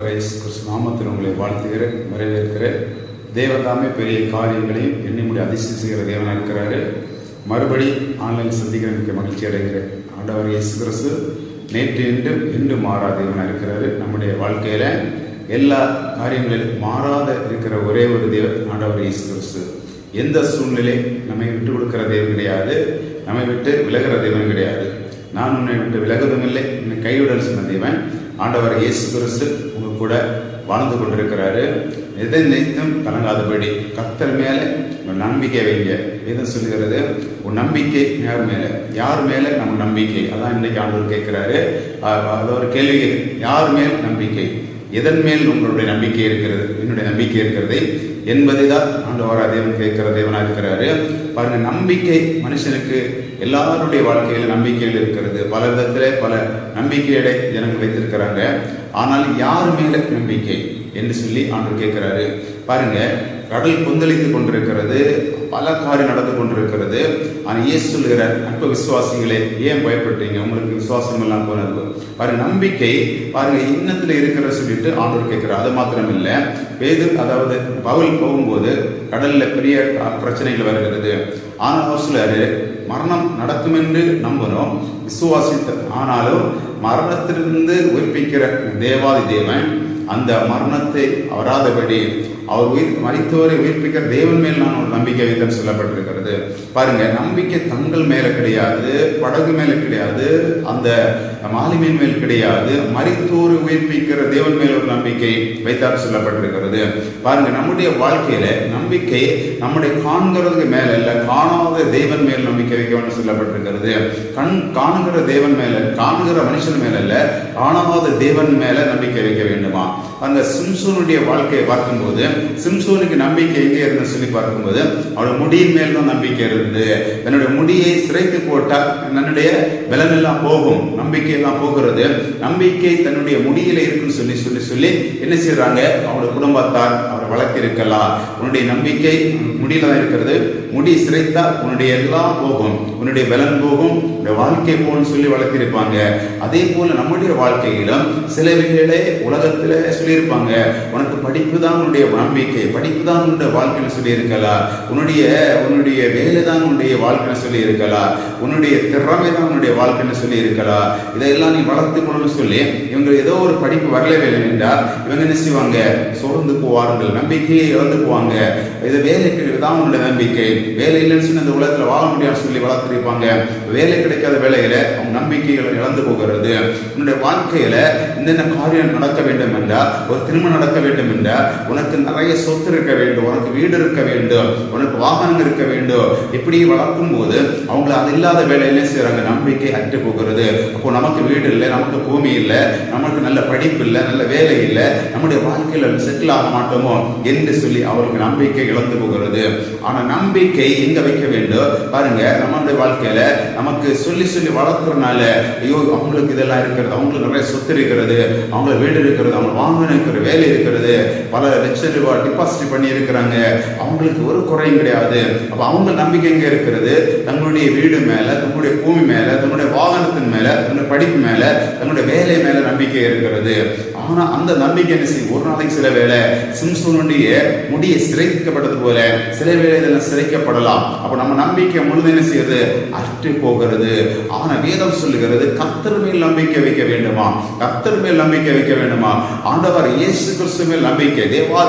நாமத்தில் உங்களை வாழ்த்துகிறேன், வரவேற்கிறேன். தேவதாமே பெரிய காரியங்களையும் எண்ணி அதிசயம் செய்கிற தேவனாக இருக்கிறாரு. மறுபடி ஆன்லைன் சந்திக்கிற மிக மகிழ்ச்சி அடைகிறேன். ஆண்டவர் இயேசு கிறிஸ்து நேற்று என்றும் மாறாத தேவனாக இருக்கிறாரு. நம்முடைய வாழ்க்கையில எல்லா காரியங்களிலும் மாறாத இருக்கிற ஒரே ஒரு தேவன் ஆண்டவர் இயேசு கிறிஸ்து. எந்த சூழ்நிலை நம்மை விட்டு கொடுக்கிற தேவன் கிடையாது, நம்மை விட்டு விலகிற தேவன் கிடையாது. நான் உன்னை விட்டு விலகுவதும் இல்லை, உன்னை கைவிடல் சொன்ன தேவன் ஆண்டவர் இயேசு கிறிஸ்து உங்க கூட வாழ்ந்து கொண்டிருக்கிறாரு. எதை நினைத்தும் கலங்காதபடி கர்த்தர் மேலே உங்கள் நம்பிக்கை வைங்க. வேதம் சொல்லுகிறது, உன் நம்பிக்கை யார் மேல நம்ம நம்பிக்கை? அதான் இன்னைக்கு ஆண்டவர் கேட்கிறாரு. அது ஒரு கேள்வி, யார் மேல் நம்பிக்கை? எதன் மேல் உங்களுடைய நம்பிக்கை இருக்கிறது? என்னுடைய நம்பிக்கை இருக்கிறது என்பதை தான் ஆண்டவர் தேவன் கேட்கிற தேவனாக இருக்கிறாரு. பாருங்க, நம்பிக்கை மனுஷனுக்கு எல்லாருடைய வாழ்க்கையில நம்பிக்கைகள் இருக்கிறது. பல விதத்திலே பல நம்பிக்கையடை ஜனங்கள் வைத்திருக்கிறாங்க. ஆனால் யார் மேல நம்பிக்கை என்று சொல்லி ஆண்டவர் கேட்கிறாரு. பாருங்க, கடல் கொந்தளித்து கொண்டிருக்கிறது, பல காரியம் நடந்து கொண்டிருக்கிறது. ஆனால் இயேசு சொல்லுகிற அற்ப விசுவாசிகளே, ஏன் பயப்பட்டீங்க? உங்களுக்கு விசுவாசம் எல்லாம் போனது பாருங்க. நம்பிக்கை பாருங்க இன்னத்துல இருக்கிற சொல்லிட்டு ஆண்டவர் கேட்கிறார். அது மாத்திரம் இல்லை, அதாவது பவுல் போகும்போது கடல்ல பெரிய பிரச்சனைகள் வருகிறது. ஆனால் சொல்றாரு, மரணம் நடக்கும் என்று நம்பணும், விசுவாசித்த. ஆனாலும் மரணத்திலிருந்து உயிர்ப்பிக்கிற தேவாதி தேவன் அந்த மரணத்தை வராதபடி அவர் மரித்தவரை உயிர்ப்பிக்கிற தேவன் மேல் நான் ஒரு நம்பிக்கை வைத்தேன் சொல்லப்பட்டிருக்கிறது. பாருங்க, நம்பிக்கை தங்கள் மேல கிடையாது, படகு மேல கிடையாது, அந்த மாலுமியின் மேல் கிடையாது, மரித்தோரை உயிர்ப்பிக்கிற தேவன் மேல் ஒரு நம்பிக்கை வைத்தார் சொல்லப்பட்டிருக்கிறது. பாருங்க, நம்முடைய வாழ்க்கையில நம்பிக்கை நம்முடைய காண்கிறதுக்கு மேல இல்ல, காணாத தேவன் மேல் நம்பிக்கை வைக்க வேண்டும் சொல்லப்பட்டிருக்கிறது. காணுகிற தேவன் மேல, காணுகிற மனுஷன் மேல இல்ல, காணாத தேவன் மேல நம்பிக்கை வைக்க வேண்டுமா? அந்த சிம்சோனுடைய வாழ்க்கையை பார்க்கும்போது, சிம்சோனுக்கு நம்பிக்கை எங்கே இருந்து சொல்லி பார்க்கும்போது, அவருடைய முடியின் மேல் தான் நம்பிக்கை இருந்து, தன்னுடைய முடியை சிரைத்து போட்டா தன்னுடைய பலன் எல்லாம் போகும், நம்பிக்கை எல்லாம் போகிறது. நம்பிக்கை தன்னுடைய முடியில இருக்குன்னு சொல்லி சொல்லி சொல்லி என்ன செய்யறாங்க? அவருடைய குடும்பத்தார் அவரை வளர்த்திருக்கலாம். உன்னுடைய நம்பிக்கை முடியில தான் இருக்கிறது, முடி சிரைத்தா உன்னுடைய எல்லாம் போகும், உன்னுடைய பலன் போகும், உன்னுடைய வாழ்க்கை போகும்னு சொல்லி வளர்த்திருப்பாங்க. அதே போல நம்முடைய வாழ்க்கையிலும் சில வேளையிலே உலகத்துல சொல்லியிருப்பாங்க, உனக்கு படிப்பு தான் உன்னுடைய நம்பிக்கை, படிப்பு தான் உன்னுடைய வாழ்க்கையில சொல்லி இருக்கலாம், உன்னுடைய வேலை தான் உன்னுடைய வாழ்க்கையில சொல்லி இருக்கலாம், உன்னுடைய திறமை தான் உன்னுடைய வாழ்க்கையில சொல்லி இருக்கலாம். இதெல்லாம் நீ வளர்த்து கொள்ளணும்னு சொல்லி இவங்க ஏதோ ஒரு படிப்பு வரலவே என்றால் இவங்க என்ன செய்வாங்க? சோர்ந்து போவார்கள், நம்பிக்கையை இழந்து போவாங்க. இது வேலைக்கு தான் உன்னுடைய நம்பிக்கை, வேலை இல்லைன்னு சொல்லி அந்த உலகத்துல வாழ முடியாது சொல்லி வளர்த்திருப்பாங்க. வேலை கிடைக்காத வேலையில அவங்க நம்பிக்கைகள் இழந்து போகிறது. உன்னுடைய வாழ்க்கையில என்னென்ன காரியம் நடக்க வேண்டும் என்றால், ஒரு திருமணம் நடக்க வேண்டும் என்றால், உனக்கு நிறைய சொத்து இருக்க வேண்டும், உனக்கு வீடு இருக்க வேண்டும், உனக்கு வாகனம் இருக்க வேண்டும். இப்படி வளர்க்கும் போது அவங்களை அது இல்லாத வேலையில செய்யறாங்க, நம்பிக்கை அற்று போகிறது. அப்போ நமக்கு வீடு இல்லை, நமக்கு பூமி இல்லை, நமக்கு நல்ல படிப்பு இல்லை, நல்ல வேலை இல்லை, நம்முடைய வாழ்க்கையில செட்டில் ஆக மாட்டோமோ என்று சொல்லி அவருக்கு நம்பிக்கை இழந்து போகிறது. ஆனா நம்பிக்கை எங்க வைக்க வேண்டும்? பாருங்க, நம்மளுடைய வாழ்க்கையில நமக்கு சொல்லி சொல்லி வளர்க்கறதுனால, ஐயோ அவங்களுக்கு இதெல்லாம் இருக்கிறது, அவங்களுக்கு நிறைய சொத்து இருக்கிறது, அவங்களுக்கு வீடு இருக்கிறது, அவங்க வாங்கணும் இருக்கிற வேலை இருக்கிறது, பல லட்சம் ரூபாய் டிபாசிட் பண்ணி இருக்கிறாங்க, அவங்களுக்கு ஒரு குறையும் கிடையாது. அப்ப அவங்க நம்பிக்கை எங்க இருக்கிறது? தங்களுடைய வீடு மேல, தங்களுடைய பூமி மேல, தங்களுடைய வாகனத்தின் மேல, தங்களுடைய படிப்பு மேல, தங்களுடைய வேலை மேல நம்பிக்கை இருக்கிறது. ஆனா அந்த நம்பிக்கை என்ன செய்யும்? ஒரு நாளைக்கு சில வேலை சிம்சோனுடைய முடியை சிரைக்கப்பட்டது போல சில வேலை இதெல்லாம் சிரைக்கப்படலாம். அப்ப நம்ம நம்பிக்கை முழுதும் என்ன செய்யறது? அற்று போகிறது. ஆனா வேதம் சொல்லுகிறது, கர்த்தர் மேல் நம்பிக்கை வைக்க வேண்டுமா? கர்த்தர் மேல் நம்பிக்கை வைக்க வேண்டுமா? ஆண்டவர் இயேசு கிறிஸ்து மேல் நம்பிக்கை,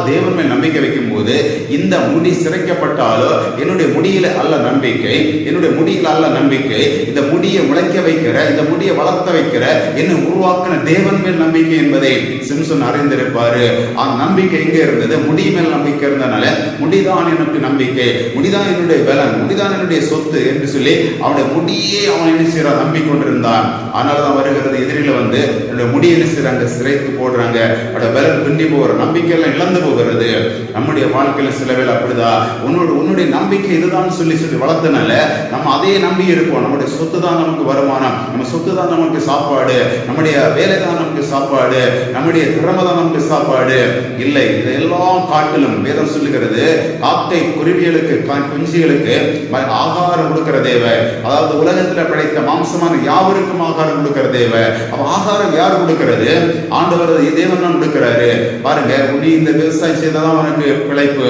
தேவன் மேல் நம்பிக்கை வைக்கும் போது, இந்த முடி சிரைக்கப்பட்டாலோ என்னுடைய முடியில அல்ல நம்பிக்கை, என்னுடைய முடியில அல்ல நம்பிக்கை, இந்த முடியை முளைக்க வைக்கிற, இந்த முடியை வளர்த்த வைக்கிற, என்ன உருவாக்கின தேவன் மேல் நம்பிக்கை என்பதை சிம்சன் அறிந்திருப்பாரு. அந்த நம்பிக்கை எங்க இருந்தது? முடி மேல் நம்பிக்கை இருந்தனால, முடிதான் எனக்கு நம்பிக்கை, முடிதான் என்னுடைய பலன், முடிதான் என்னுடைய சொத்து என்று சொல்லி அவனுடைய முடியே அவன் என்ன செய்யறான்? நம்பிக்கொண்டிருந்தான். அதனாலதான் வருகிறது, எதிரில வந்து என்னுடைய முடியை என்ன செய்யறாங்க? சிரைத்து போடுறாங்க, அவருடைய பலன் பிண்டி போற நம்பிக்கையெல்லாம் இழந்து போகிறது. நம்முடைய வாழ்க்கையில சில வேளை அப்படிதான், உன்னுடைய நம்பிக்கை இதுதான் சொல்லி வளர்த்தனால நம்ம அதையே நம்பி இருப்போம். நம்முடைய சொத்து தான் நமக்கு வருமானம், நம்ம சொத்து தான் நமக்கு சாப்பாடு, நம்முடைய வேலை தான் நமக்கு சாப்பாடு, நம்முடைய திறமை தான் நமக்கு சாப்பாடு. இல்லை, இதெல்லாம் காட்டிலும் வேதம் சொல்லுகிறது, காக்கை குருவிகளுக்கு குஞ்சுகளுக்கு ஆகாரம் கொடுக்கிற தேவ, அதாவது உலகத்தில் படைத்த மாம்சமான யாவருக்கும் ஆகாரம் கொடுக்கிற தேவ. அப்ப ஆகாரம் யார் கொடுக்கிறது? ஆண்டவர் தேவன் தான் கொடுக்கிறாரு. பாருங்க, நீ இந்த விவசாயம் செய்தாதான் உனக்கு பிழைப்பு,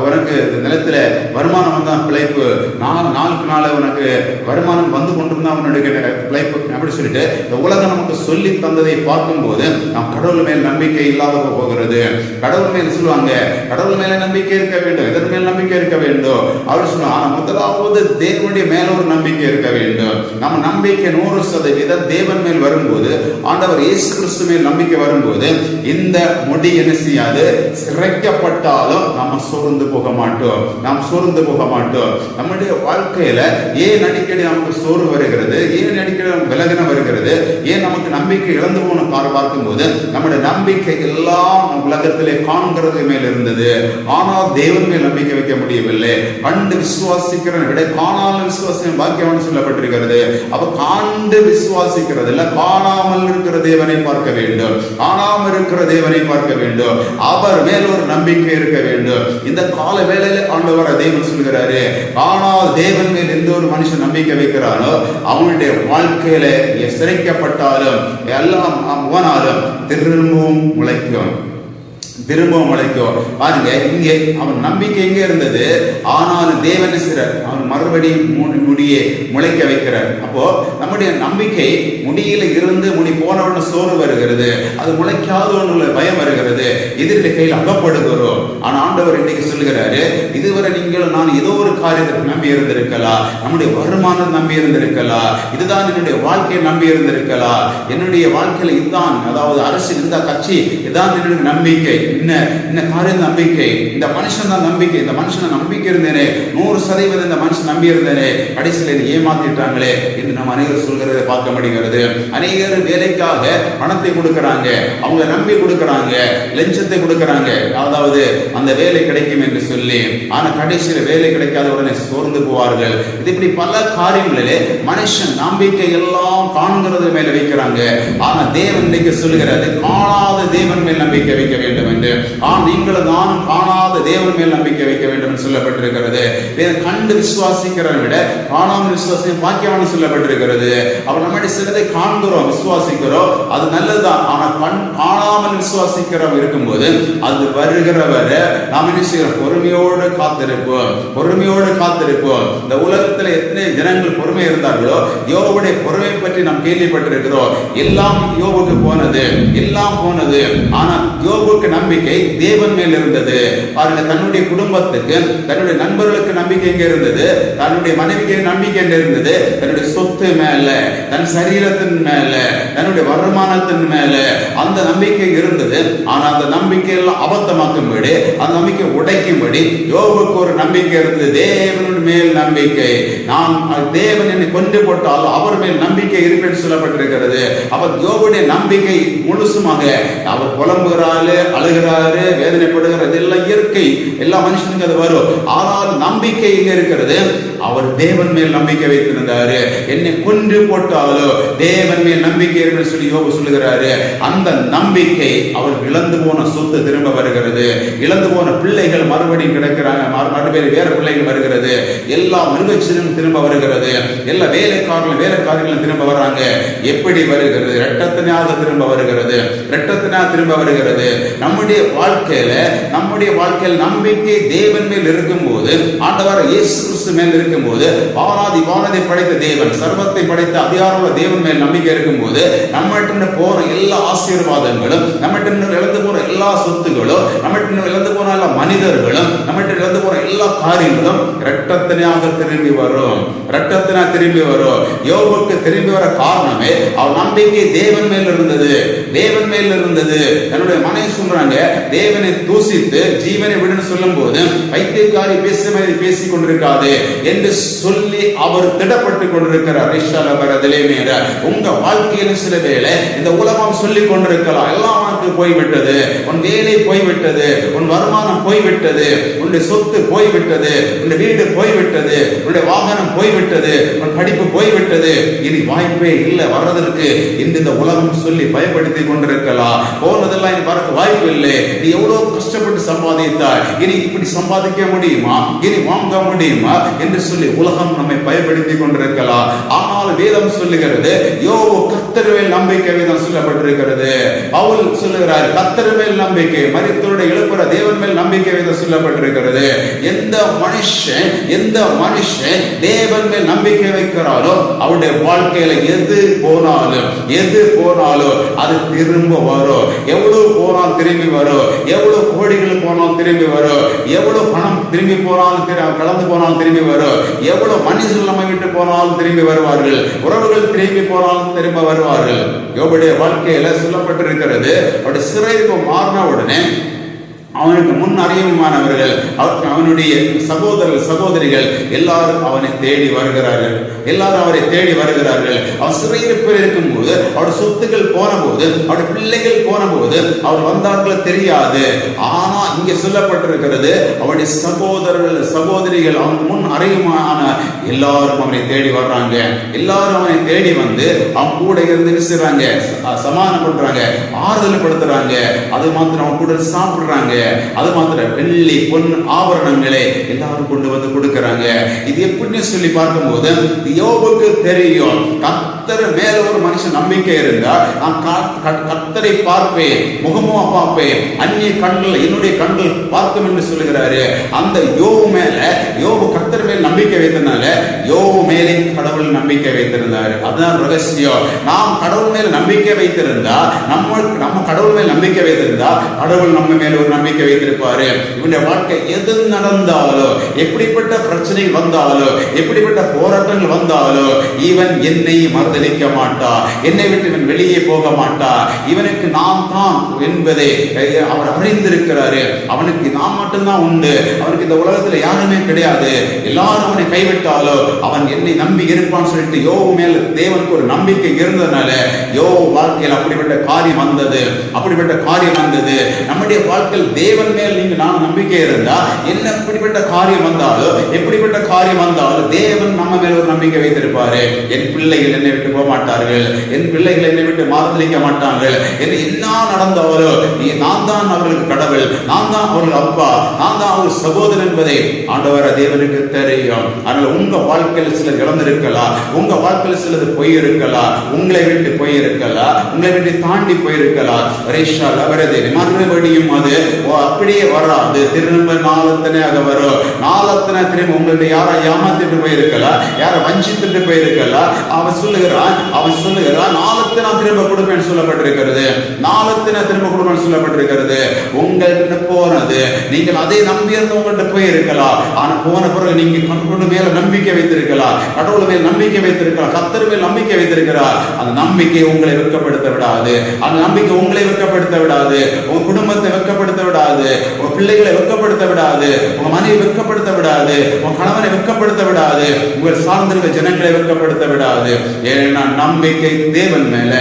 உனக்கு நிலத்துல வருமானம் தான் பிழைப்பு, நாளுக்கு நாள் உனக்கு வருமானம் வந்து கொண்டிருந்தா உன்னுடைய பிழைப்பு அப்படி சொல்லிட்டு இந்த உலகம் நமக்கு சொல்லி தந்ததை பார்க்கும்போது நாம் கடவுள் மேல் நம்பிக்கை இல்லாத போகிறது. கடவுள் மேல் சொல்லுவாங்க, கடவுள் மேல நம்பிக்கை இருக்க வேண்டும், இதன் மேல் நம்பிக்கை இருக்க வேண்டும் அப்படின்னு சொல்லுவாங்க. ஆனா முதலாவது தேவனுடைய மேல ஒரு நம்பிக்கை இருக்க வேண்டும். நம்ம நம்பிக்கை 100% தேவன் மேல் வரும்போது, ஆண்டவர் இயேசு கிறிஸ்து மேல் நம்பிக்கை வரும்போது, இந்த முடி என்ன செய்யாது, சிறைக்கப்பட்டாலும் நம்ம சோர்ந்து போக மாட்டோம், நாம் சோர்ந்து போக மாட்டோம். நம்முடைய வாழ்க்கையில ஏன் அடிக்கடி நமக்கு சோர்வு வருகிறது, ஏன் அடிக்கடி விலகினம் வருகிறது, ஏன் நமக்கு நம்பிக்கை இழந்து போன பார்க்கும்போது நம்முடைய நம்பிக்கை எல்லாம் உலகத்திலே காண்கிறது மேல் இருந்தது. ஆனால் தேவன் மேல் நம்பிக்கை வைக்க முடியவில்லை. கண்டு விசுவாசிக்கிற விட காணாமல் விசுவாசம் பாக்கியவான் சொல்லப்பட்டிருக்கிறது. அப்ப காண்டு விசுவாசிக்கிறது இல்ல, காணாமல் இருக்கிற தேவனை பார்க்க வேண்டும், காணாமல் இருக்கிற தேவனை பார்க்க வேண்டும், அவர் மேல் ஒரு நம்பிக்கை இருக்க வேண்டும். இந்த கால வேளையில ஆண்டவர் தேவன் சொல்கிறாரு, ஆனால் தேவன் மேல் எந்த ஒரு மனுஷன் நம்பிக்கை வைக்கிறானோ அவனுடைய வாழ்க்கையில சிறைக்கப்பட்டாலும் எல்லாம் போனாலும் திரும்பவும் முளைக்கும், திரும்பவும் முளைக்கும். பாருங்க, இங்கே அவன் நம்பிக்கை எங்க இருந்தது, ஆனாலும் தேவன் அவன் மறுபடியும் முடியை முளைக்க வைக்கிறார். அப்போ நம்முடைய நம்பிக்கை முடியில இருந்து முடி போனவன சோறு வருகிறது, அது முளைக்காத ஒன்று பயம் வருகிறது, எதிர்த்த கையில் அகப்படுகிறோம். ஆனா ஆண்டவர் இன்னைக்கு சொல்லுகிறாரு, இதுவரை நீங்கள் நான் ஏதோ ஒரு காரியத்தை நம்பி இருந்திருக்கலாம், நம்முடைய வருமானம் நம்பி இருந்திருக்கலாம், இதுதான் என்னுடைய வாழ்க்கையை நம்பி இருந்திருக்கலாம், என்னுடைய வாழ்க்கையில இதுதான், அதாவது அரசு இந்த கட்சி இதுதான் என்னுடைய நம்பிக்கை, இந்த காரியம் நம்பிக்கை, இந்த மனுஷன் தான் நம்பிக்கை, இந்த மனுஷனை நம்பிக்கை இருந்தேனே, 100% இந்த மனுஷன் நம்பி இருந்தேனே, கடைசியில் ஏமாத்திட்டாங்களே என்று நம்ம அனைவரும் சொல்கிறதை பார்க்க முடிகிறது. அநேகர் வேலைக்காக பணத்தை கொடுக்கிறாங்க, அவங்க நம்பி கொடுக்கிறாங்க, லஞ்சத்தை கொடுக்கிறாங்க, அதாவது அந்த வேலை கிடைக்கும் என்று சொல்லி. ஆனா கடைசியில் வேலை கிடைக்காத உடனே சோர்ந்து போவார்கள். இது இப்படி பல காரியங்களிலே மனுஷன் நம்பிக்கை எல்லாம் காண்கிறது மேல வைக்கிறாங்க. ஆனா தேவன் இன்னைக்கு சொல்லுகிறது, காணாத தேவன் மேல் நம்பிக்கை வைக்க வேண்டும் என்று. நீங்களும் நானும் காணாத தேவன் மேல் நம்பிக்கை வைக்க வேண்டும் என்று சொல்லப்பட்டிருக்கிறது. கண்டு விசுவாசிக்கிறதை விட காணாமல் விசுவாசிக்க பாக்கியவான் சொல்லப்பட்டிருக்கிறது. அப்ப நம்முடைய சிலதை காண்கிறோம், விசுவாசிக்கிறோம், அது நல்லதுதான். ஆனா காணாமல் விசுவாசிக்கிறோம் இருக்கும்போது அது வருகிறவரை நாம் என்ன செய்யறோம், பொறுமையோடு காத்திருப்போம், பொறுமையோடு காத்திருப்போம். இந்த உலகத்துல எத்தனை ஜனங்கள் பொறுமை இருந்தார்களோ, யோபுடைய பொறுமை பற்றி நாம் கேள்விப்பட்டிருக்கிறோம். எல்லாம் யோபுக்கு போனது, எல்லாம் போனது. ஆனா யோபுக்கு நம்பிக்கை தேவன் மேல் இருந்தது. பாருங்க, தன்னுடைய குடும்பத்துக்கு, தன்னுடைய நண்பர்களுக்கு நம்பிக்கை எங்க இருந்தது, தன்னுடைய மனைவிக்கு நம்பிக்கை எங்க இருந்தது, தன்னுடைய சொத்து மேல, தன் சரீரத்தின் மேல, தன்னுடைய வருமானத்தின் மேல அந்த நம்பிக்கை இருந்தது. ஆனா அந்த நம்பிக்கை எல்லாம் அபத்தமாக்கும்படி, அந்த நம்பிக்கை உடைக்கும்படி யோபுக்கு ஒரு நம்பிக்கை இருந்தது, தேவனுடைய மேல் நம்பிக்கை. நான் தேவன் என்னை கொண்டு போட்டால் அவர் மேல் நம்பிக்கை இருப்பேன்னு சொல்லப்பட்டிருக்கிறது. அப்ப யோபுடைய நம்பிக்கை முழுசுமாக, அவர் புலம்புகிறாரு, அழுகிறாரு, வேதனைப்படுகிறது, எல்லாம் இயற்கை, எல்லா மனுஷனுக்கு அது வரும். ஆனால் நம்பிக்கை எங்க இருக்கிறது, அவர் தேவன் மேல் நம்பிக்கை வைத்திருந்தாரு. என்னை கொன்று போட்டாலோ தேவன் மேல் நம்பிக்கை இருக்குன்னு சொல்லி யோபு சொல்லுகிறாரு. அந்த நம்பிக்கை அவர் இழந்து போன சொத்து திரும்ப வருகிறது, இழந்து போன பிள்ளைகள் மறுபடியும் கிடைக்கிறாங்க, மறுபடியும் வேற பிள்ளைகள் வருகிறது, எல்லா மிருகச்சினும் திரும்ப வருகிறது, எல்லா வேலைக்காரர்களும் திரும்ப வர்றாங்க. எப்படி வருகிறது, இரட்டத்தினாக திரும்ப வருகிறது, இரட்டத்தினாக திரும்ப வருகிறது. நம்முடைய வாழ்க்கையில நம்பிக்கை தேவன் மேல் இருக்கும் போது, ஆண்டவர் இயேசு கிறிஸ்து மேல் இருக்கும் போது, வானத்தை படைத்த தேவன், சர்வத்தை படைத்த அதிகாரமுள்ள தேவன் மேல் நம்பிக்கை இருக்கும் போது, நம்மகிட்ட போற எல்லா ஆசீர்வாதங்களும், நம்மகிட்ட இழந்து போற எல்லா சொத்துகளும், நம்மகிட்ட இழந்து போன எல்லா மனிதர்களும், நம்மகிட்ட இழந்து போற எல்லா காரியங்களும் இரட்டத்தினாக திரும்பி வரும், இரட்டத்தினாக திரும்பி வரும். யோபுக்கு திரும்பி வர காரணமே அவர் நம்பிக்கை தேவன் மேல் இருந்தது, தேவன் மேல் இருந்தது. தன்னுடைய மனைவி சொல்றாங்க, தேவனை தூசித்து ஜீவனை விடுன்னு சொல்லும் போது வைத்தியக்காரி பேசிக் கொண்டிருக்காது என்று சொல்லி அவர் திடப்பட்டு கொண்டிருக்கிறார். உங்க வாழ்க்கையில சில வேளை இந்த உலகம் சொல்லிக் கொண்டிருக்கலாம், எல்லாம் உனக்கு போய்விட்டது, உன் வேலை போய்விட்டது, உன் வருமானம் போய்விட்டது, உன்னுடைய சொத்து போய்விட்டது, உன்னுடைய வீடு போய்விட்டது, உன்னுடைய வாகனம் போய்விட்டது, உன் படிப்பு போய்விட்டது, இனி வாய்ப்பே இல்லை வர்றதற்கு இந்த உலகம் சொல்லி பயப்படுத்தி கொண்டிருக்கலாம். போனதெல்லாம் இனி வரக்கு வாய்ப்பு இல்லை, நீ எவ்வளவு கஷ்டப்பட்டு சம்பாதித்தாய், இனி இப்படி சம்பாதிக்க முடியுமா, இனி வாங்க முடியுமா என்று சொல்லி உலகம் நம்மை பயப்படுத்தி கொண்டிருக்கலாம். ஆனால் வேதம் சொல்லுகிறது, யோபு கர்த்தர் மேல் நம்பிக்கை, வேதம் சொல்லப்பட்டிருக்கிறது. பவுல் சொல்லுகிறார், கர்த்தர் மேல் நம்பிக்கை, மரித்தோருடைய எழுப்புற தேவன் மேல் நம்பிக்கை, வேதம் சொல்லப்பட்டிருக்கிறது. எந்த மனுஷன் தேவன் மேல் நம்பிக்கை வைக்கிறாரோ அவருடைய வாழ்க்கையில எது போனாலும் அது திரும்ப வரும். எவ்வளவு போனால் திரும்பி வரும், எவ்வளவு கோடிகள் போனால் திரும்பி வரும், எவ்வளவு பணம் திரும்பி போனாலும் கலந்து போனாலும் திரும்பி வரும், எவ்வளவு மனுஷர்கள் நம்ம விட்டு போனாலும் திரும்பி வருவார்கள், உறவுகள் திரும்பி போனாலும் திரும்ப வருவார்கள். யோபுடைய வாழ்க்கையில சொல்லப்பட்டிருக்கிறது, அவருடைய சிறைக்கு மாறின உடனே அவனுக்கு முன் அறிமுகமானவர்கள், அவனுடைய சகோதரிகள் எல்லாரும் அவனை தேடி வருகிறார்கள். அவன் சிறையிருப்பில் இருக்கும்போது, அவருடைய சொத்துக்கள் போன போது, அவருடைய பிள்ளைகள் போன போது அவர் வந்தார்கள் தெரியாது. ஆனா இங்க சொல்லப்பட்டிருக்கிறது, அவருடைய சகோதரிகள் அவனுக்கு முன் அறிமுகமான எல்லாரும் அவனை தேடி வர்றாங்க. எல்லாரும் அவனை தேடி வந்து அவன் கூட இருந்து நினைச்சாங்க, சமாதானம் பண்றாங்க, ஆறுதல் படுத்துறாங்க. அது மாத்திரம் அவன் கூட சாப்பிடுறாங்க. அது மாத்திரம் வெள்ளி பொன் ஆபரணங்களை எல்லாரும் கொண்டு வந்து கொடுக்கிறாங்க. இது எப்படின்னு சொல்லி பார்க்கும்போது யோபுக்கு தெரியும், கர்த்தர் மேல ஒரு மனுஷன் நம்பிக்கை இருந்தா நான் கர்த்தரை பார்ப்பேன், முகமுமா பார்ப்பேன், அந்நிய கண்கள் என்னுடைய கண்கள் பார்க்கும் என்று சொல்லுகிறாரு. அந்த யோபு கர்த்தர் மேல் நம்பிக்கை வைத்தனால யோபு மேலே கடவுள் நம்பிக்கை வைத்திருந்தாரு. அதுதான் ரகசியம். நாம் கடவுள் மேல் நம்பிக்கை வைத்திருந்தா, நம்ம கடவுள் மேல் நம்பிக்கை வைத்திருந்தா கடவுள் நம்ம மேல ஒரு நம்பிக்கை வைத்திருப்பாரு. இவனுடைய வாழ்க்கை எது நடந்தாலோ, எப்படிப்பட்ட பிரச்சனை வந்தாலோ, எப்படிப்பட்ட போராட்டங்கள் வந்தாலோ, இவன் என்னை மறுதலிக்க மாட்டா, என்னை விட்டு இவன் வெளியே போக மாட்டா. இவனுக்கு நாம் தான் என்பதை அவர் அறிந்திருக்கிறாரு. அவனுக்கு நாம் மட்டும்தான் உண்டு, அவனுக்கு இந்த உலகத்துல யாருமே கிடையாது. எல்லாரும் அவனை கைவிட்டாலோ அவன் என்னை நம்பி இருப்பான்னு சொல்லிட்டு யோபு மேல தேவனுக்கு ஒரு நம்பிக்கை இருந்ததுனால யோபு வாழ்க்கையில் அப்படிப்பட்ட காரியம் வந்தது. நம்முடைய வாழ்க்கையில் தேவன் மேல் நீங்க நான் நம்பிக்கை இருந்தா என்ன எப்படிப்பட்ட காரியம் வந்தாலும் தேவன் நம்ம மேல ஒரு நம்பிக்கை வைத்திருப்பாரு. என் பிள்ளைகள் என்னை விட்டு போக மாட்டார்கள், என் பிள்ளைகள் என்னை விட்டு மறுதலிக்க மாட்டார்கள். என்ன நடந்தாலும் நான் தான் அவர்களுக்கு கடவுள், நான் தான் அவர்கள் அப்பா, நான் தான் அவர்கள் சகோதரன் என்பதை ஆண்டவர தேவனுக்கு தெரியும். அதனால உங்க வாழ்க்கையில் சிலர் இழந்திருக்கலாம், உங்க வாழ்க்கையில் சிலது போயிருக்கலாம், உங்களை விட்டு போயிருக்கலாம், உங்களை விட்டு தாண்டி போயிருக்கலாம். மறுபடியும் அது அப்படியே வராது, திரும்ப நாளத்தனையாக வரும். நாளத்தனை திரும்ப உங்களுடைய யாரை ஏமாத்திட்டு போயிருக்கலாம், யாரை வஞ்சித்துட்டு போயிருக்கலாம். அவன் சொல்லுகிறான் நாளத்தினா திரும்ப கொடுப்பேன் சொல்லப்பட்டிருக்கிறது. உங்கள்கிட்ட போனது நீங்கள் அதை நம்பி இருந்து உங்கள்கிட்ட போயிருக்கலாம். ஆனா போன பிறகு நீங்க கடவுள் மேல நம்பிக்கை வைத்திருக்கலாம், கடவுள் மேல் நம்பிக்கை வைத்திருக்கலாம், கர்த்தர் மேல் நம்பிக்கை வைத்திருக்கிறார். அந்த நம்பிக்கை உங்களை வெட்கப்படுத்த விடாது, அந்த நம்பிக்கை உங்களை வெட்கப்படுத்த விடாது, உங்க குடும்பத்தை வெட்கப்படுத்த விடாது, உங்க பிள்ளைகளை வெட்கப்படுத்த விடாது, உங்க மனைவி வெட்கப்படுத்த விடாது, உங்க கணவனை வெட்கப்படுத்த விடாது, உங்கள் சார்ந்திருக்க ஜனங்களை வெட்கப்படுத்த விடாது. ஏன்னா நம்பிக்கை தேவன் மேல.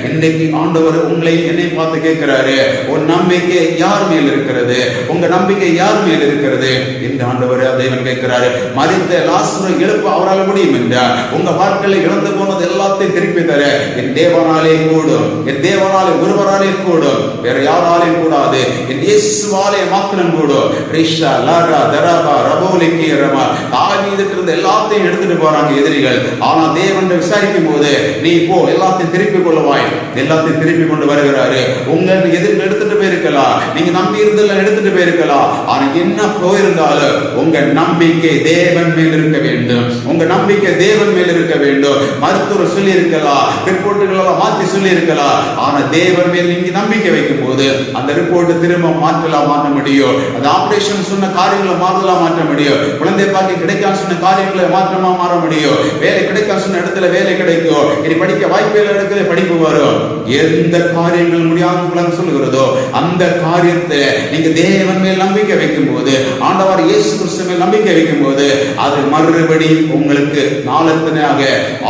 இன்னைக்கு ஆண்டவர் உங்களை என்னை பார்த்து கேட்கிறாரு, உன் நம்பிக்கை யார் மேல் இருக்கிறது? உங்க நம்பிக்கை யார் மேல் இருக்கிறது இந்த ஆண்டவர் தேவன் கேட்கிறாரு. மரித்த லாசரை எழுப்ப அவரால் முடியும் என்றார். உங்க வாழ்க்கையில இழந்து போனது எல்லாத்தையும் திருப்பி தர என் தேவனாலே கூடும், என் தேவனாலே ஒருவராலே கூடும், வேற யாராலையும் கூடாது, என் இயேசுவாலே மாத்திரம் கூடும். ரிஷா லாரா தரபா ரபோலிக்கி ரமா தாவீதுக்கு இருந்த எல்லாத்தையும் எடுத்துட்டு போறாங்க எதிரிகள். ஆனா தேவன் விசாரிக்கும் போது நீ போ, எல்லாத்தையும் திருப்பி கொள்ளுவாய், எல்லாத்தையும் திருப்பி கொண்டு வருகிறாரு. உங்க எதிரிகள் எடுத்துட்டு போயிருக்கலாம், நீங்க நம்பி இருந்தெல்லாம் எடுத்துட்டு போயிருக்கலாம். ஆனா என்ன போயிருந்தாலும் உங்க நம்பிக்கை தேவன் மேல் இருக்க வேண்டும், உங்க நம்பிக்கை தேவன் மேல் இருக்க வேண்டும். மருத்துவர் சொல்லி இருக்கலாம், ரிப்போர்ட்டுகள் எல்லாம் மாற்றி சொல்லி இருக்கலாம், ஆனா தேவன் மேல் நீங்க நம்பிக்கை வைக்கும் போது அந்த ரிப்போர்ட் திரும்ப மாற்ற முடியும். அந்த ஆபரேஷன் சொன்ன காரியங்களை மாற்ற முடியும். குழந்தை பாக்கி கிடைக்காம சொன்ன காரியங்களை மாற்றமா மாற முடியும். வேலை கிடைக்காம சொன்ன இடத்துல வேலை கிடைக்கும். இனி படிக்க வாய்ப்புகள் இடத்துல படிப்பு வரும். எந்த காரியங்கள் முடியாமல் சொல்லுகிறதோ அந்த காரியத்தை நீங்க தேவன் மேல் நம்பிக்கை வைக்கும் போது, ஆண்டவர் இயேசு கிறிஸ்து மேல் நம்பிக்கை வைக்கும் போது, அது மறுபடி உங்களுக்கு நாளத்தனையாக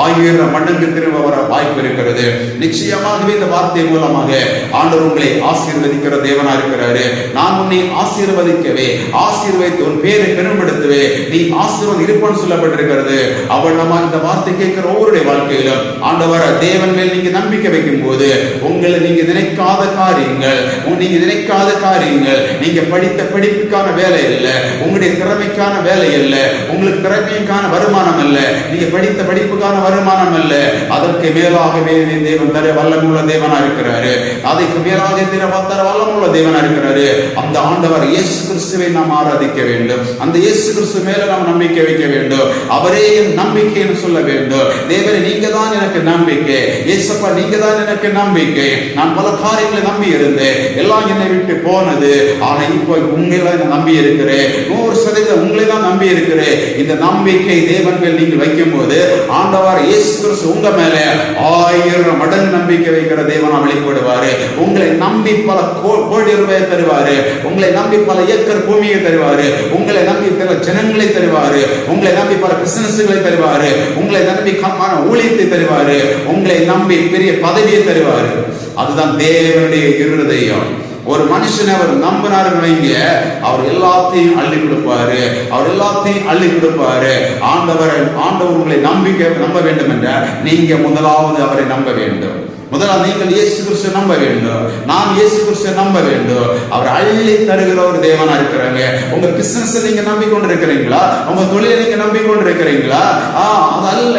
1000 மடங்கு திரும்ப வர வாய்ப்பு இருக்கிறது. நிச்சயமாகவே இந்த வார்த்தை மூலமாக ஆண்டவர் உங்களை ஆசீர்வதிக்கிற தேவனா இருக்கிறாரு. நான் உன்னை ஆசீர்வதிக்கவே, ஆசீர்வதித்து உன் பேரை பெரும்படுத்தவே நீ ஆசீர்வாதம் இருப்பான்னு சொல்லப்பட்டிருக்கிறது. அவனமா இந்த வார்த்தை கேட்கிற ஒவ்வொருடைய வாழ்க்கையிலும் ஆண்டவர் தேவன் மேல் நீங்க நம்பிக்கை வைக்கும் போது உங்களை நீங்க நினைக்காத காரியங்கள், நீங்க படித்த படிப்புக்கான வேலை இல்ல, உங்களுடைய திறமைக்கான வேலை இல்ல, உங்களுக்கு திறமைக்கான வருமானம் இல்ல, நீங்க படித்த படிப்புக்கான வருமானம் இல்ல, அதற்கு மேலாகவே தேவன் தர வல்லமுள்ள தேவனா இருக்கிறாரு. அதுக்கு மேலாக தர வல்லமுள்ள தேவனா இருக்கிறாரு. அந்த ஆண்டவர் இயேசு கிறிஸ்துவை நாம் ஆராதிக்க வேண்டும். அந்த இயேசு கிறிஸ்து மேல நாம் நம்பிக்கை வைக்க வேண்டும். அவரே என் நம்பிக்கைன்னு சொல்ல வேண்டும். தேவனே நீங்க தான் எனக்கு நம்பிக்கை, இயேசப்பா நீங்க தான் எனக்கு நம்பிக்கை. நான் பல காரியங்களை நம்பி இருந்தேன், எல்லாம் என்னை விட்டு போனது. ஆனா இப்போ உங்களை நம்பி இருக்கிறேன், 100% உங்களை தான் நம்பி இருக்கிறேன். இந்த நம்பிக்கை தேவன் மேல் நீங்கள் வைக்கும் போது ஆண்டவர் இயேசு கிறிஸ்து உங்க மேல 1000 மடங்கு நம்பிக்கை வைக்கிற தேவனா வெளிப்படுவாரு. உங்களை நம்பி பல கோடி ரூபாய் தருவாரு. உங்களை நம்பி பல ஏக்கர் பூமியை தருவாரு. உங்களை நம்பி பல ஜனங்களை தருவாரு. உங்களை நம்பி பல பிசினஸ்களை தருவாரு. உங்களை நம்பி ஊழியத்தை தருவாரு. உங்களை நம்பி பெரிய பதவியை தருவாரு. அதுதான் தேவனுடைய இருதயம். ஒரு மனுஷனை அவர் நம்பினார் வைங்க, அவர் எல்லாத்தையும் அள்ளி கொடுப்பாரு. ஆண்டவர் உங்களை நம்ப வேண்டும் என்ற நீங்க முதலாவது அவரை நம்ப வேண்டும். முதலாவது நீங்கள் இயேசு கிறிஸ்து நம்ப வேண்டும். நான் இயேசு கிறிஸ்து நம்ப வேண்டும். அவர் அள்ளி தருகிற ஒரு தேவனா இருக்கிறாங்க. உங்க பிசினஸ் நீங்க நம்பிக்கொண்டிருக்கிறீங்களா? உங்க தொழிலை நீங்க நம்பிக்கொண்டிருக்கிறீங்களா? அதல்ல,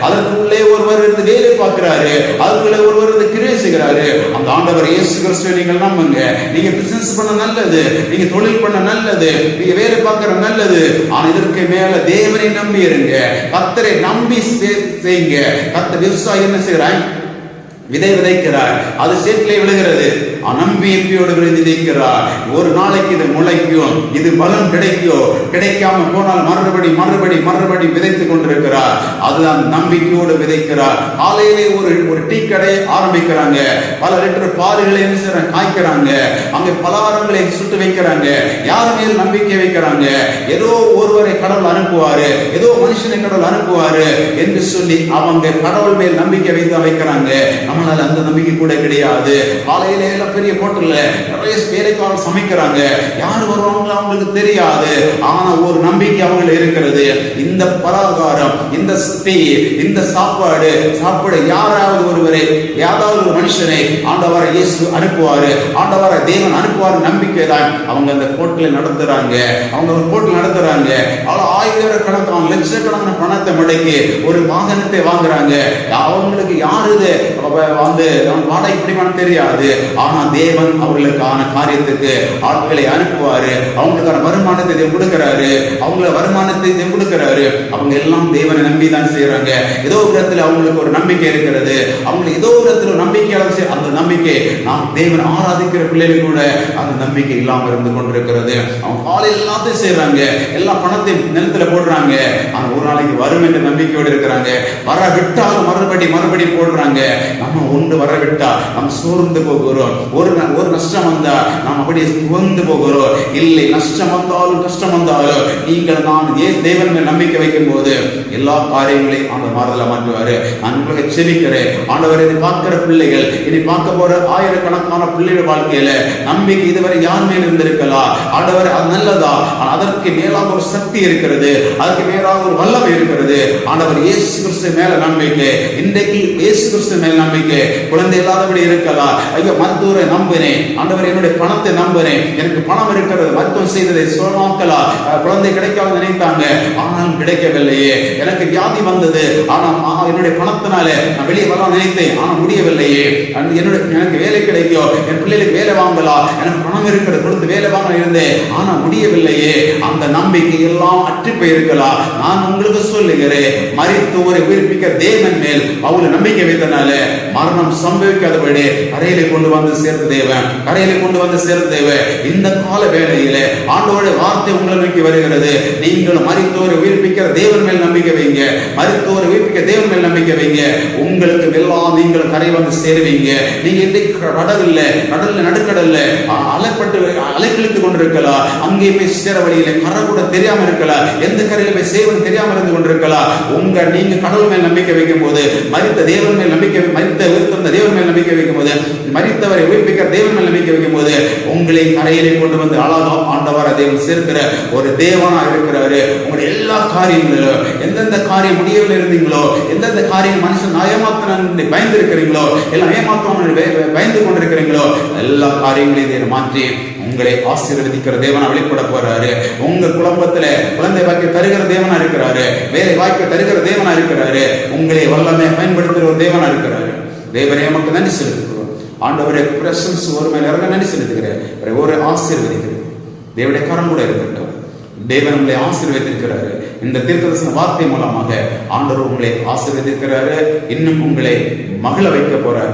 அதற்குள்ளே ஒருவர் இருந்து வேலை பார்க்கிறாரு, அதுக்குள்ளே ஒருவர் இருந்து கிரியை செய்கிறாரு. அந்த ஆண்டவர் இயேசு கிறிஸ்துவை நீங்கள் நம்புங்க. நீங்க பிசினஸ் பண்ண நல்லது, நீங்க தொழில் பண்ண நல்லது, நீங்க வேலை பார்க்கிற நல்லது. ஆனா இதற்கு மேல தேவனை நம்பி இருங்க. கர்த்தரை நம்பி செய்யுங்க. கர்த்தர் விவசாயம் என்ன செய்யறாங்க? விதை விதைக்கிறார், அது சேற்றிலே விழுகிறது. நம்பிக்கையோடு விதைக்கிறார். ஒரு நாளைக்கு இது முளைக்கும், இது பலன் கிடைக்கும். கிடைக்காம போனால் மறுபடி விதைத்துக் கொண்டிருக்கிறார். அதுதான் நம்பிக்கையோடு விதைக்கிறார். காலையிலே ஒரு டீ கடை ஆரம்பிக்கிறாங்க. பல லிட்டர் பால்களை காய்க்கிறாங்க. அங்கே பலகாரங்களை சுட்டு வைக்கிறாங்க. யார் மேல் நம்பிக்கை வைக்கிறாங்க? ஏதோ ஒருவரை கடவுள் அனுப்புவாரு, ஏதோ மனுஷனை கடவுள் அனுப்புவாரு என்று சொல்லி அவங்க கடவுள் மேல் நம்பிக்கை வைக்கிறாங்க. நம்மளால அந்த நம்பிக்கை கூட கிடையாது. காலையில பெரிய ஹோட்டல்ல நிறைய வேலைக்காக சமைக்கிறாங்க. யார் வருவாங்களோ அவங்களுக்கு தெரியாது. ஆனா ஒரு நம்பிக்கை அவங்களுக்கு இருக்கிறது. இந்த பலகாரம், இந்த டீ, இந்த சாப்பாடு யாராவது ஒருவரை, ஏதாவது ஒரு மனுஷனை ஆண்டவரை இயேசு அனுப்புவாரு, ஆண்டவரை தேவன் அனுப்புவாரு. நம்பிக்கை தான் அவங்க அந்த ஹோட்டலை நடத்துறாங்க. அவங்க ஒரு ஹோட்டல் நடத்துறாங்க. ஆயிரக்கணக்கான லட்சக்கணக்கான பணத்தை முடக்கி ஒரு வாகனத்தை வாங்குறாங்க. அவங்களுக்கு யாரு வந்து வாடகை பிடிமானம் தெரியாது. ஆனா தேவன் அவர்களுக்கான காரியத்துக்கு ஆட்களை அனுப்புவாரு. அவங்களுக்கான வருமானத்தை கொடுக்கிறாரு. அவங்க எல்லாம் தேவனை நம்பிதான் செய்யறாங்க. ஏதோ ஒரு இடத்துல அவங்களுக்கு ஒரு நம்பிக்கை இருக்கிறது. அவங்களுக்கு ஏதோ ஒரு இடத்துல நம்பிக்கையாளர், அந்த நம்பிக்கை நாம் தேவன் ஆராதிக்கிற பிள்ளைகள் கூட அந்த நம்பிக்கை இல்லாம இருந்து கொண்டிருக்கிறது. அவங்க காலையில் எல்லாத்தையும் செய்யறாங்க, எல்லா பணத்தையும் நிலத்துல போடுறாங்க. ஆனா ஒரு நாளைக்கு வரும் என்ற நம்பிக்கையோடு இருக்கிறாங்க. வர விட்டாலும் மறுபடி போடுறாங்க. நம்ம ஒன்று வரவிட்டா நாம் சோர்ந்து போகிறோம். ஒரு நஷ்டம் வந்தா நாம் அப்படியே சோர்ந்து போகிறோம். இல்லை, நஷ்டம் வந்தாலும் கஷ்டம் வந்தாலும் நீங்கள் நான் தேவன் மேல் நம்பிக்கை வைக்கும் போது எல்லா காரியங்களையும் அந்த மாறுதல மாற்றுவாரு. நான் உங்களுக்கு செபிக்கிறேன். ஆண்டவர் இதை பார்க்கிற பிள்ளைகள், இனி பார்க்க போற ஆயிரக்கணக்கான பிள்ளைகள் வாழ்க்கையில நம்பிக்கை இதுவரை யார் மேல் இருந்திருக்கலாம். ஆண்டவர் அது நல்லதா? அதற்கு மேலாக ஒரு சக்தி இருக்கிறது, அதற்கு மேலாக ஒரு வல்லமை இருக்கிறது. ஆண்டவர் இயேசு கிறிஸ்து மேல நம்பிக்கை. இன்றைக்கு இயேசு கிறிஸ்து மேல் நம்பிக்கை. குழந்தை இல்லாதபடி இருக்கலாம். ஐயோ, மருத்துவரை நம்பினேன், ஆண்டவர் என்னுடைய பணத்தை நம்பினேன், எனக்கு பணம் இருக்கிறது, மருத்துவம் செய்ததை சுகமாக்கலாம், குழந்தை கிடைக்காம நினைத்தாங்க, ஆனால் கிடைக்கவில்லையே. எனக்கு வியாதி வந்தது, ஆனா என்னுடைய பணத்தினால நான் வெளியே வரலாம் நினைத்தேன், ஆனா முடியவில்லையே. எனக்கு வேலை கிடைக்கும், என் பிள்ளைகளுக்கு வேலை வாங்கலாம், எனக்கு பணம் இருக்கிறது கொடுத்து வேலை வாங்க இருந்தேன், ஆனா முடியவில்லையே. அந்த நம்பிக்கை எல்லாம் அற்று போயிருக்கலாம். நான் உங்களுக்கு சொல்லுகிறேன், மரித்தோரை உயிர்ப்பிக்க தேவன் மேல் அவங்களை நம்பிக்கை வைத்தனால மரணம் சம்பவிக்காதபடி கரையிலே கொண்டு வந்து சேர்த்த தேவன், கரையிலே கொண்டு வந்து சேர்த்த தேவன். இந்த கால வேளையிலே ஆண்டவருடைய வார்த்தை உங்களை நோக்கி வருகிறது. நீங்கள் மரித்தோரை உயிர்ப்பிக்கிற தேவன் மேல் நம்பிக்கை வைங்க, மரித்தோரை உயிர்ப்பிக்க தேவன் மேல் நம்பிக்கை வைங்க. உங்களுக்கு எல்லாம் நீங்கள் கரை வந்து சேருவீங்க. நீங்க இன்றைக்கு கடல்ல நடுக்கடல்ல அலைப்பட்டு அலைக்கழித்து கொண்டிருக்கலாம், அங்கே போய் சேர வழியில கரை கூட தெரியாம இருக்கலாம், எந்த கரையில போய் சேவன் தெரியாம இருந்து கொண்டிருக்கலாம். நீங்க கடவுள் மேல் நம்பிக்கை வைக்கும் போது, மரித்த தேவன் மேல் நம்பிக்கை, மரித்த உயிர்த்தெழுந்த தேவன் மேல் நம்பிக்கை வைக்கும் போது, மரித்தவரை உயிர்ப்பிக்கிற தேவன் மேல் நம்பிக்கை வைக்கும் போது, உங்களை கரையிலே கொண்டு வந்து அழகா ஆண்டவர தேவன் சேர்க்கிற ஒரு தேவனா இருக்கிறாரு. உங்களுடைய எல்லா காரியங்களிலும் எந்தெந்த காரியம் முடியவில்லை இருந்தீங்களோ, எந்தெந்த காரியம் மனுஷன் ஏமாத்த பயந்து இருக்கிறீங்களோ, எல்லாம் ஏமாத்த பயந்து கொண்டிருக்கிறீங்களோ, எல்லா காரியங்களையும் மாற்றி உங்களை ஆசீர்வதிக்கிற தேவனா வெளிப்பட போறாரு. உங்க குடும்பத்துல குழந்தை வாய்க்க தருகிற தேவனா இருக்கிறாரு, வேலை வாய்க்க தருகிற தேவனா இருக்கிறாரு, உங்களை வல்லமே பயன்படுத்துகிற ஒரு தேவனா இருக்கிறாரு. தேவரே நமக்கு நன்றி செலுத்துகிறோம். ஆண்டவரே பிரசன்ஸ் ஒரு மேல இறங்க நன்றி செலுத்துகிறேன். ஒரு ஆசீர்வதிக்கிறேன். தேவனுடைய கரம் கூட இருக்கட்டும். தேவன் உங்களை ஆசீர்வதித்திருக்கிறாரு. இந்த தீர்க்கதரிசன வார்த்தை மூலமாக ஆண்டவர் உங்களை ஆசீர்வதித்திருக்கிறாரு. இன்னும் உங்களை மகிழ வைக்க போறார்.